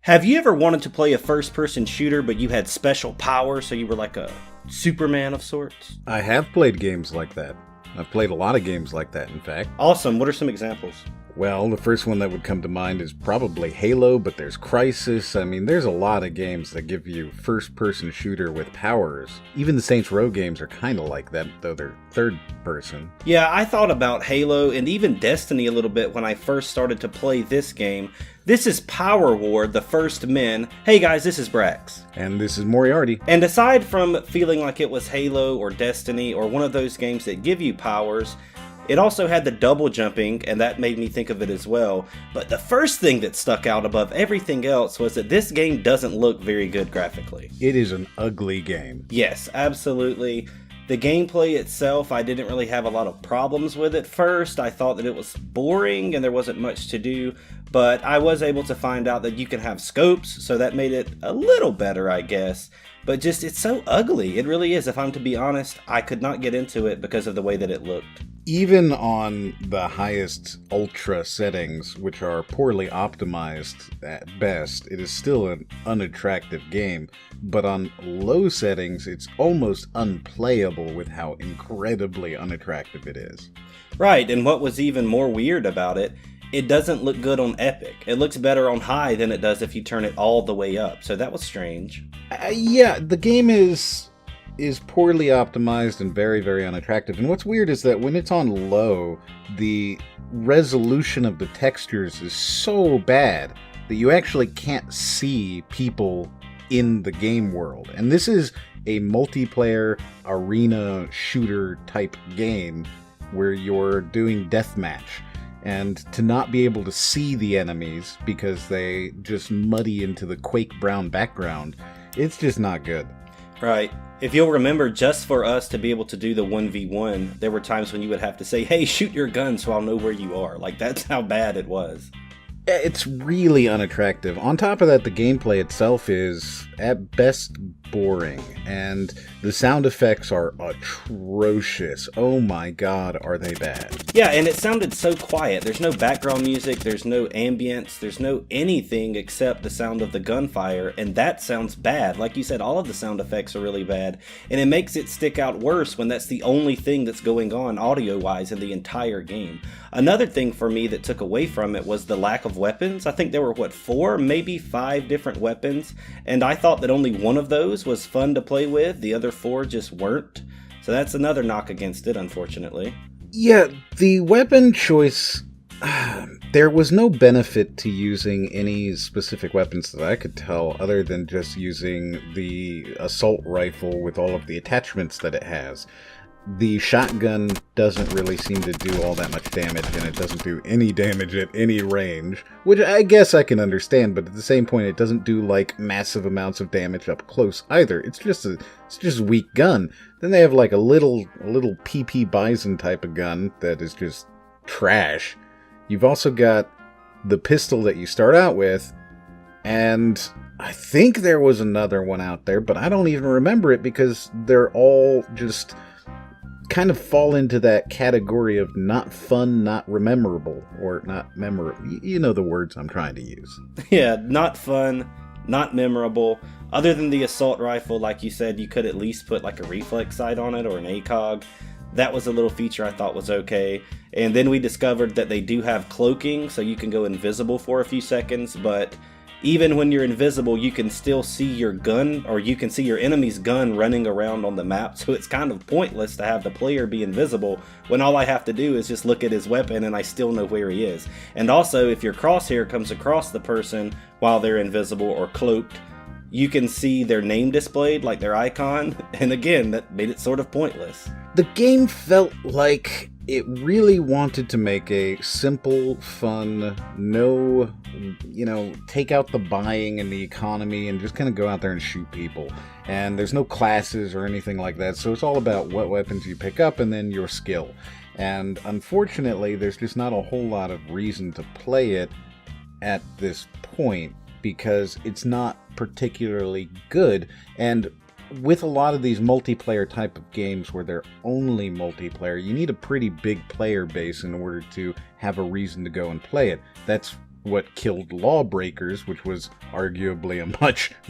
Have you ever wanted to play a first-person shooter, but you had special powers, so you were like a Superman of sorts? I have played games like that. I've played a lot of games like that, in fact. Awesome. What are some examples? Well, the first one that would come to mind is probably Halo, but there's Crysis. I mean, there's a lot of games that give you first-person shooter with powers. Even the Saints Row games are kind of like that, though they're third-person. Yeah, I thought about Halo and even Destiny a little bit when I first started to play this game. This is Power War, the First Men. Hey guys, this is Brax. And this is Moriarty. And aside from feeling like it was Halo or Destiny or one of those games that give you powers, it also had the double jumping, and that made me think of it as well. But the first thing that stuck out above everything else was that this game doesn't look very good graphically. It is an ugly game. Yes, absolutely. The gameplay itself, I didn't really have a lot of problems with at first. I thought that it was boring and there wasn't much to do, but I was able to find out that you can have scopes, so that made it a little better, I guess. But just, it's so ugly. It really is. If I'm to be honest, I could not get into it because of the way that it looked. Even on the highest ultra settings, which are poorly optimized at best, it is still an unattractive game. But on low settings, it's almost unplayable with how incredibly unattractive it is. Right, and what was even more weird about it, it doesn't look good on Epic. It looks better on high than it does if you turn it all the way up, so that was strange. Yeah, the game is poorly optimized and very, very unattractive. And what's weird is that when it's on low, the resolution of the textures is so bad that you actually can't see people in the game world. And this is a multiplayer arena shooter type game where you're doing deathmatch. And to not be able to see the enemies because they just muddy into the Quake brown background, it's just not good. Right. If you'll remember, just for us to be able to do the 1v1, there were times when you would have to say, hey, shoot your gun so I'll know where you are. Like, that's how bad it was. It's really unattractive. On top of that, the gameplay itself is, at best, boring. And the sound effects are atrocious. Oh my god, are they bad. Yeah, and it sounded so quiet. There's no background music, there's no ambience, there's no anything except the sound of the gunfire, and that sounds bad. Like you said, all of the sound effects are really bad, and it makes it stick out worse when that's the only thing that's going on audio-wise in the entire game. Another thing for me that took away from it was the lack of weapons. I think there were, 4, maybe 5 different weapons, and I thought that only one of those was fun to play with, the other 4 just weren't. So that's another knock against it, unfortunately. Yeah, the weapon choice, there was no benefit to using any specific weapons that I could tell other than just using the assault rifle with all of the attachments that it has. The shotgun doesn't really seem to do all that much damage, and it doesn't do any damage at any range, which I guess I can understand, but at the same point, it doesn't do, like, massive amounts of damage up close either. It's just a weak gun. Then they have, like, a little PP Bison type of gun that is just trash. You've also got the pistol that you start out with, and I think there was another one out there, but I don't even remember it because they're all just kind of fall into that category of not fun, not memorable, or not memorable. You know the words I'm trying to use. Yeah, not fun, not memorable. Other than the assault rifle, like you said, you could at least put like a reflex sight on it or an ACOG. That was a little feature I thought was okay. And then we discovered that they do have cloaking, so you can go invisible for a few seconds, but even when you're invisible, you can still see your gun, or you can see your enemy's gun running around on the map, so it's kind of pointless to have the player be invisible when all I have to do is just look at his weapon and I still know where he is. And also, if your crosshair comes across the person while they're invisible or cloaked, you can see their name displayed, like their icon, and again, that made it sort of pointless. The game felt like it really wanted to make a simple, fun, no, take out the buying and the economy and just kind of go out there and shoot people. And there's no classes or anything like that, so it's all about what weapons you pick up and then your skill. And unfortunately, there's just not a whole lot of reason to play it at this point because it's not particularly good. And with a lot of these multiplayer type of games where they're only multiplayer, you need a pretty big player base in order to have a reason to go and play it. That's what killed Lawbreakers, which was arguably a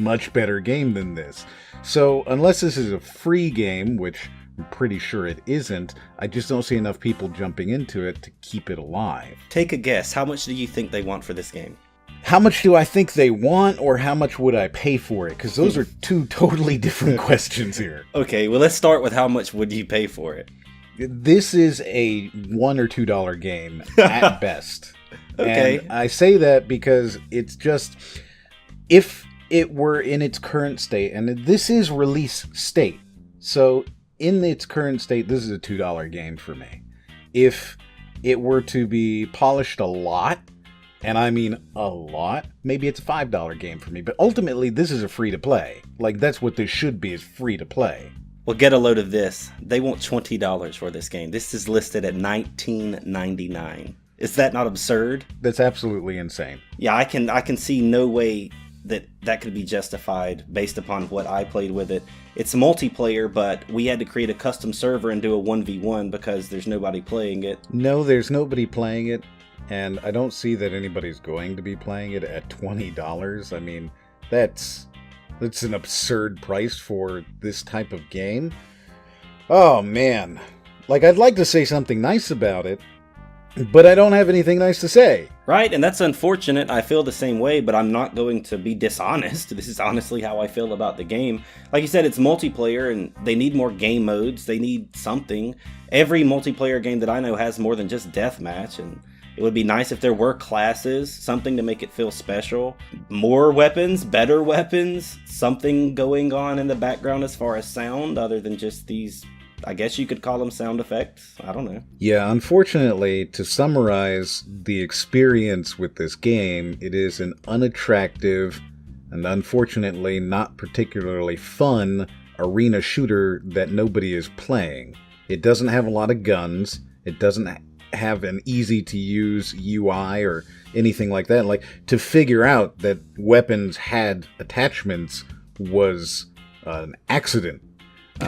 much better game than this. So unless this is a free game, which I'm pretty sure it isn't, I just don't see enough people jumping into it to keep it alive. Take a guess. How much do you think they want for this game? How much do I think they want, or how much would I pay for it? Because those are two totally different questions here. Okay, well, let's start with how much would you pay for it? This is a $1 or $2 game at best. Okay. And I say that because it's just, if it were in its current state, and this is release state, so in its current state, this is a $2 game for me. If it were to be polished a lot, and I mean a lot, maybe it's a $5 game for me. But ultimately, this is a free-to-play. Like, that's what this should be, is free-to-play. Well, get a load of this. They want $20 for this game. This is listed at $19.99. Is that not absurd? That's absolutely insane. Yeah, I can see no way that could be justified based upon what I played with it. It's multiplayer, but we had to create a custom server and do a 1v1 because there's nobody playing it. No, there's nobody playing it. And I don't see that anybody's going to be playing it at $20. I mean, that's an absurd price for this type of game. Oh, man. Like, I'd like to say something nice about it, but I don't have anything nice to say. Right, and that's unfortunate. I feel the same way, but I'm not going to be dishonest. This is honestly how I feel about the game. Like you said, it's multiplayer, and they need more game modes. They need something. Every multiplayer game that I know has more than just deathmatch, and it would be nice if there were classes, something to make it feel special. More weapons, better weapons, something going on in the background as far as sound other than just these, I guess you could call them sound effects. I don't know. Yeah, unfortunately, to summarize the experience with this game, it is an unattractive and unfortunately not particularly fun arena shooter that nobody is playing. It doesn't have a lot of guns. It doesn't have an easy to use UI or anything like that. Like, to figure out that weapons had attachments was an accident.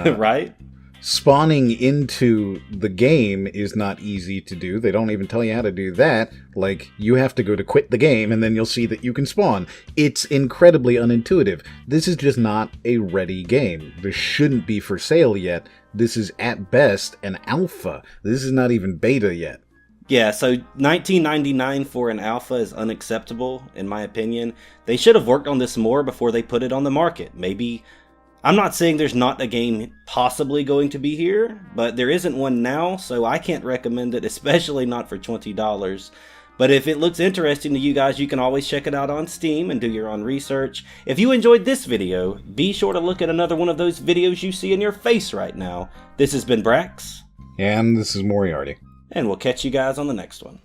Right? Spawning into the game is not easy to do. They don't even tell you how to do that. Like, you have to go to quit the game and then you'll see that you can spawn. It's incredibly unintuitive. This is just not a ready game. This shouldn't be for sale yet. This is at best an alpha. This is not even beta yet. Yeah, so $19.99 for an alpha is unacceptable, in my opinion. They should have worked on this more before they put it on the market. Maybe, I'm not saying there's not a game possibly going to be here, but there isn't one now, so I can't recommend it, especially not for $20. But if it looks interesting to you guys, you can always check it out on Steam and do your own research. If you enjoyed this video, be sure to look at another one of those videos you see in your face right now. This has been Brax. And this is Moriarty. And we'll catch you guys on the next one.